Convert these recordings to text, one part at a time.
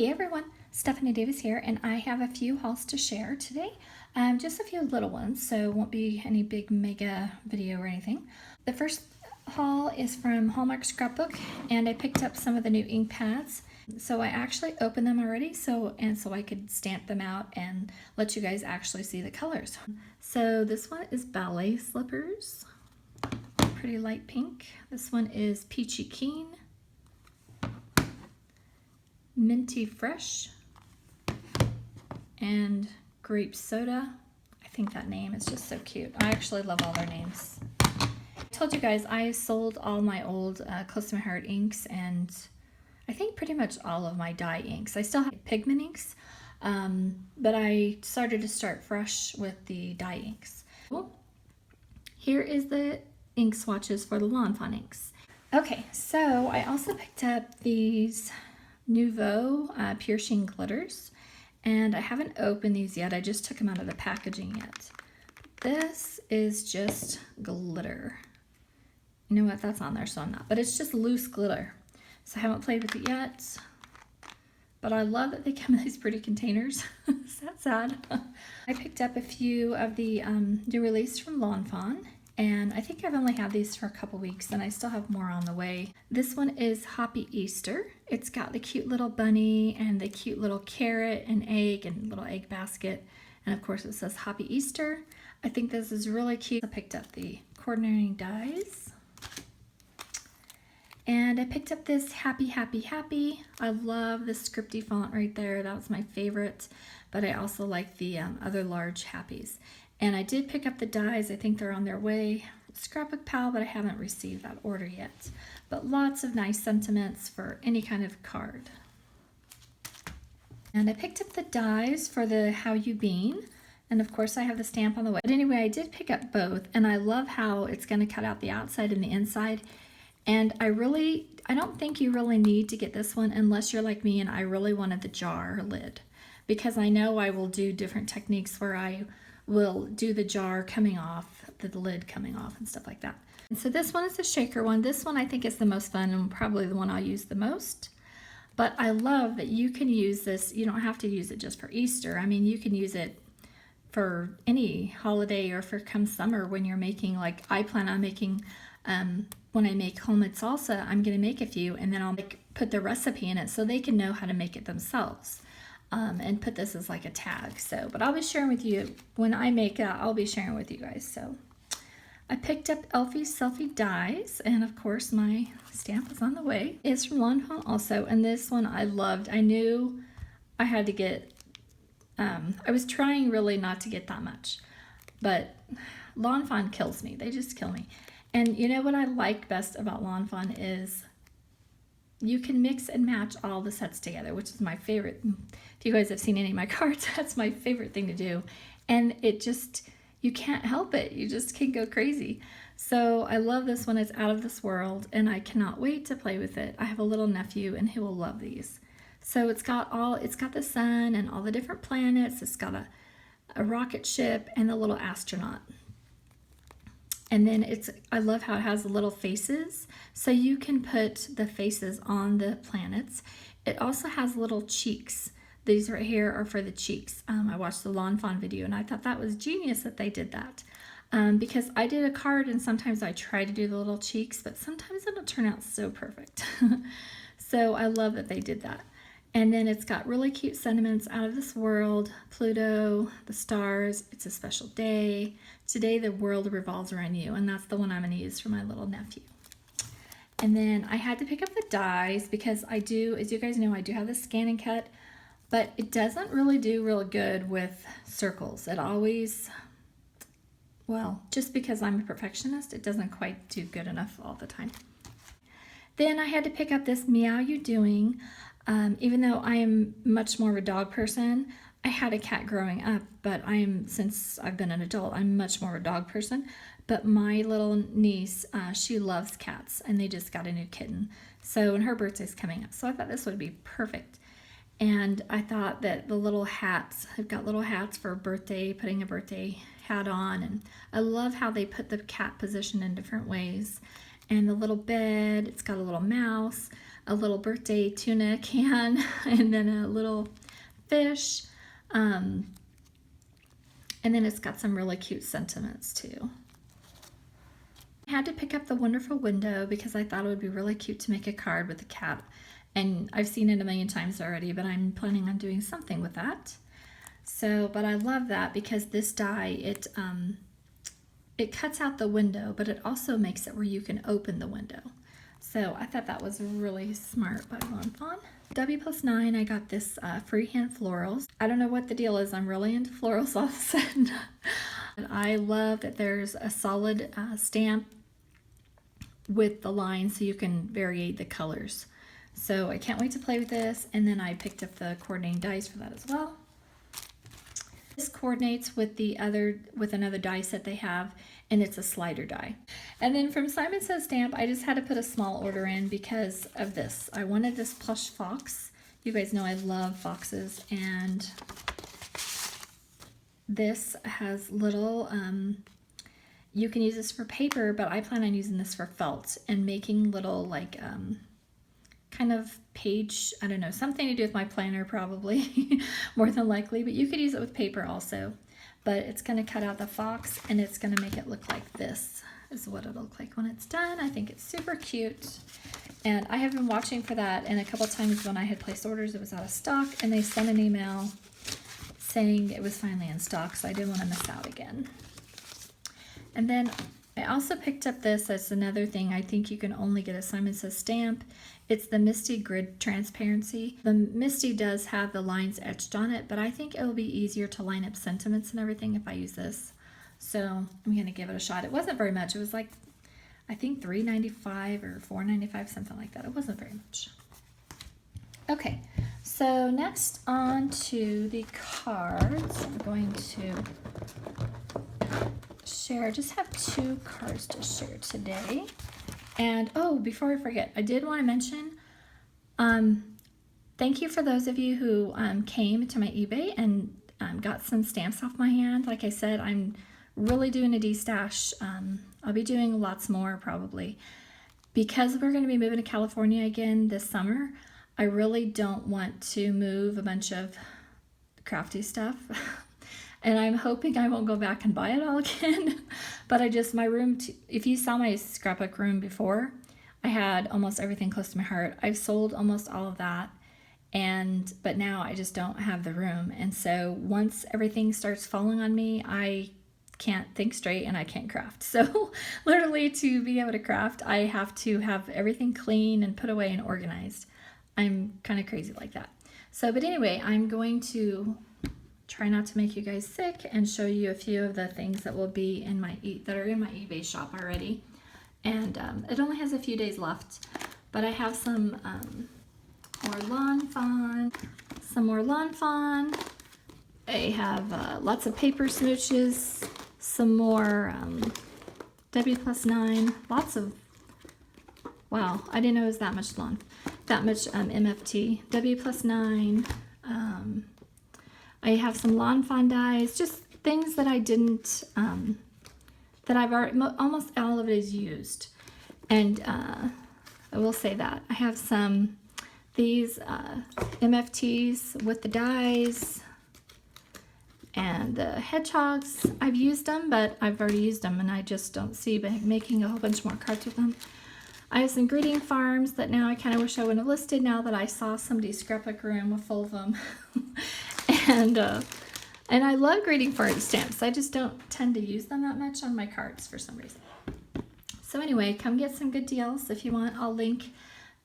Hey everyone, Stephanie Davis here, and I have a few hauls to share today. Just a few little ones, so it won't be any big mega video or anything. The first haul is from Hallmark Scrapbook, and I picked up some of the new ink pads. So I actually opened them already, so I could stamp them out and let you guys actually see the colors. So this one is Ballet Slippers, pretty light pink. This one is Peachy Keen, Minty Fresh, and Grape Soda. I think that name is just so cute. I actually love all their names. I told you guys I sold all my old Close to My Heart inks, and I think pretty much all of my dye inks. I still have pigment inks, but I started to start fresh with the dye inks. Here is the ink swatches for the Lawn Fawn inks. Okay, so I also picked up these Nouveau Pure Sheen glitters, and I haven't opened these yet. I just took them out of the packaging yet. This is just glitter. You know what? That's on there, so I'm not. But it's just loose glitter. So I haven't played with it yet. But I love that they come in these pretty containers. Is that sad? I picked up a few of the new release from Lawn Fawn. And I think I've only had these for a couple weeks, and I still have more on the way. This one is Happy Easter. It's got the cute little bunny and the cute little carrot and egg and little egg basket. And of course it says Happy Easter. I think this is really cute. I picked up the coordinating dies. And I picked up this Happy Happy Happy. I love the scripty font right there. That was my favorite. But I also like the other large happies. And I did pick up the dies. I think they're on their way. Scrapbook Pal, but I haven't received that order yet. But lots of nice sentiments for any kind of card. And I picked up the dies for the How You Been. And of course I have the stamp on the way. But anyway, I did pick up both, and I love how it's going to cut out the outside and the inside. And I don't think you really need to get this one unless you're like me and I really wanted the jar lid. Because I know I will do different techniques where I will do the jar coming off, the lid coming off and stuff like that. And so this one is the shaker one. This one I think is the most fun and probably the one I'll use the most. But I love that you can use this. You don't have to use it just for Easter. I mean, you can use it for any holiday or for come summer when you're making, like I plan on making, when I make homemade salsa, I'm going to make a few and then I'll put the recipe in it so they can know how to make it themselves. And put this as like a tag. So, but I'll be sharing with you when I make it. I'll be sharing with you guys. So I picked up Elfie Selfie dies, and of course my stamp is on the way. It's from Lawn Fawn also, and this one I loved. I knew I had to get. I was trying really not to get that much, but Lawn Fawn kills me. They just kill me. And you know what I like best about Lawn Fawn is you can mix and match all the sets together, which is my favorite. If you guys have seen any of my cards, that's my favorite thing to do. And it just, you can't help it. You just can go crazy. So I love this one. It's out of this world, and I cannot wait to play with it. I have a little nephew, and he will love these. So it's got the sun and all the different planets. It's got a rocket ship and a little astronaut. And then I love how it has the little faces, so you can put the faces on the planets. It also has little cheeks. These right here are for the cheeks. I watched the Lawn Fawn video, and I thought that was genius that they did that. Because I did a card, and sometimes I try to do the little cheeks, but sometimes it don't turn out so perfect. So I love that they did that. And then it's got really cute sentiments out of this world, Pluto, the stars, it's a special day. Today the world revolves around you, and that's the one I'm going to use for my little nephew. And then I had to pick up the dies because I do, as you guys know, I do have the scan and cut, but it doesn't really do real good with circles. It always, well, just because I'm a perfectionist, it doesn't quite do good enough all the time. Then I had to pick up this Meow You Doing. Even though I am much more of a dog person, I had a cat growing up, but since I've been an adult, I'm much more of a dog person. But my little niece, she loves cats, and they just got a new kitten. So, and her birthday's coming up. So I thought this would be perfect. And I thought that the little hats, I've got little hats for a birthday, putting a birthday hat on. And I love how they put the cat position in different ways. And the little bed, it's got a little mouse. a little birthday tuna can, and then a little fish. And then it's got some really cute sentiments too. I had to pick up the wonderful window because I thought it would be really cute to make a card with a cat. And I've seen it a million times already, but I'm planning on doing something with that. So, but I love that because this die, it cuts out the window, but it also makes it where you can open the window. So I thought that was really smart by Fawn. Wplus9, I got this freehand florals. I don't know what the deal is. I'm really into florals all of a sudden. I love that there's a solid stamp with the lines so you can vary the colors. So I can't wait to play with this. And then I picked up the coordinating dies for that as well. This coordinates with another die set they have, and it's a slider die. And then from Simon Says Stamp, I just had to put a small order in because of this. I wanted this plush fox. You guys know I love foxes, and this has little, you can use this for paper, but I plan on using this for felt and making little like kind of page, I don't know, something to do with my planner probably, more than likely, but you could use it with paper also. But it's going to cut out the fox and it's going to make it look like this is what it'll look like when it's done. I think it's super cute. And I have been watching for that, and a couple times when I had placed orders it was out of stock, and they sent an email saying it was finally in stock, so I didn't want to miss out again. And then I also picked up this as another thing I think you can only get at Simon Says Stamp. It's the Misty Grid Transparency. The Misty does have the lines etched on it, but I think it will be easier to line up sentiments and everything if I use this. So I'm going to give it a shot. It wasn't very much. It was like, I think $3.95 or $4.95, something like that. It wasn't very much. Okay, so next on to the cards. I'm going to share. I just have 2 cards to share today. And oh, before I forget, I did want to mention, thank you for those of you who came to my eBay and got some stamps off my hand. Like I said, I'm really doing a destash. I'll be doing lots more probably. Because we're going to be moving to California again this summer, I really don't want to move a bunch of Crafty stuff. And I'm hoping I won't go back and buy it all again. But my room, if you saw my scrapbook room before, I had almost everything close to my heart. I've sold almost all of that. But now I just don't have the room. And so once everything starts falling on me, I can't think straight and I can't craft. So literally to be able to craft, I have to have everything clean and put away and organized. I'm kind of crazy like that. So, but anyway, I'm going to try not to make you guys sick and show you a few of the things that will be in my that are in my eBay shop already. And it only has a few days left, but I have some more lawn fawn, some more lawn fawn. I have lots of paper smooches, some more Wplus9, lots of, wow, I didn't know it was that much MFT, Wplus9. I have some lawn fawn dies, just things that I didn't, that I've already, almost all of it is used. And I will say that. I have these MFTs with the dies and the hedgehogs. I've used them, but I've already used them and I just don't see making a whole bunch more cards with them. I have some greeting farms that now I kind of wish I wouldn't have listed now that I saw somebody's scrapbook room full of them. And I love greeting farm stamps. I just don't tend to use them that much on my cards for some reason. So anyway, come get some good deals if you want. I'll link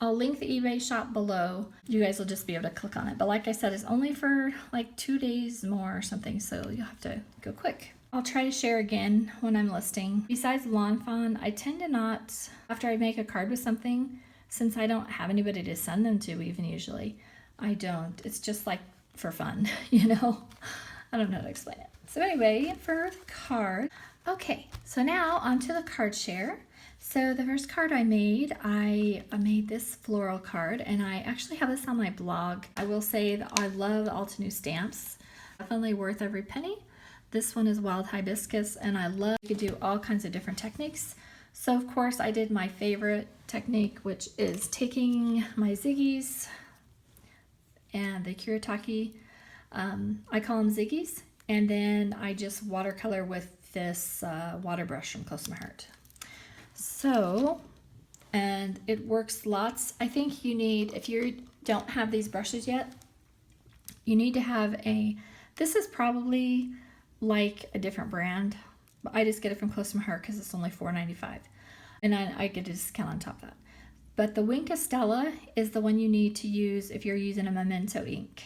the eBay shop below. You guys will just be able to click on it. But like I said, it's only for like 2 days more or something, so you'll have to go quick. I'll try to share again when I'm listing. Besides lawn fawn, I tend to not, after I make a card with something, since I don't have anybody to send them to even usually, I don't. It's just like for fun, you know? I don't know how to explain it. So anyway, for the card. Okay, so now onto the card share. So the first card I made this floral card, and I actually have this on my blog. I will say that I love the Alta New stamps. Definitely worth every penny. This one is wild hibiscus, and I love, you could do all kinds of different techniques. So of course I did my favorite technique, which is taking my Ziggies and the Kuretake, I call them Ziggies, and then I just watercolor with this water brush from Close to My Heart. So, and it works lots. I think you need, if you don't have these brushes yet, you need to have this is probably like a different brand, but I just get it from Close to My Heart because it's only $4.95, and I get a discount on top of that. But the Wink Stella is the one you need to use if you're using a Memento ink.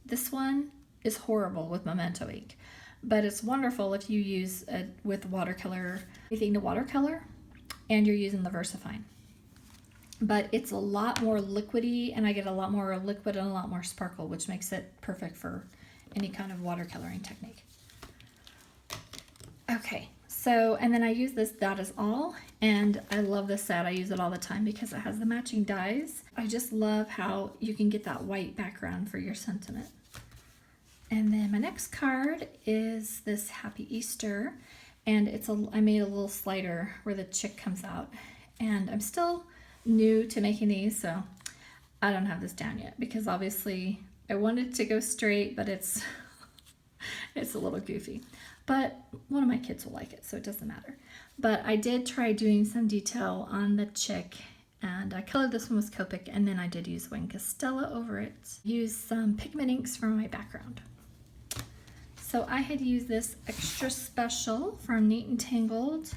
This one is horrible with Memento ink, but it's wonderful if you use it with watercolor, anything to watercolor, and you're using the VersaFine. But it's a lot more liquidy, and I get a lot more liquid and a lot more sparkle, which makes it perfect for any kind of watercoloring technique. Okay, so, and then I use this That Is All, and I love this set. I use it all the time because it has the matching dies. I just love how you can get that white background for your sentiment. And then my next card is this Happy Easter, and I made a little slider where the chick comes out, and I'm still new to making these, so I don't have this down yet because obviously I wanted to go straight, but it's a little goofy. But one of my kids will like it, so it doesn't matter. But I did try doing some detail on the chick, and I colored this one with Copic, and then I did use Wink Stella over it. Used some pigment inks from my background. So I had used this Extra Special from Neat and Tangled,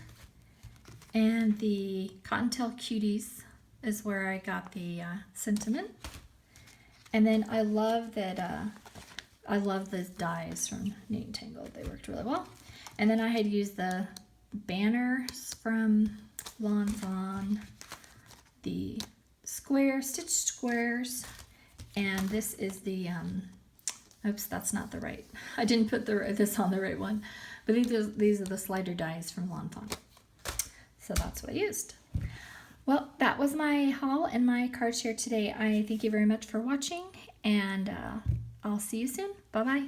and the Cottontail Cuties is where I got the sentiment. And then I love that, I love the dies from Neat and Tangled. They worked really well. And then I had used the banners from Fawn, the stitched squares, and this is the, oops, that's not the right, I didn't put this on the right one, but these are the slider dies from Fawn. So that's what I used. Well, that was my haul and my card share today. I thank you very much for watching, and I'll see you soon. Bye-bye.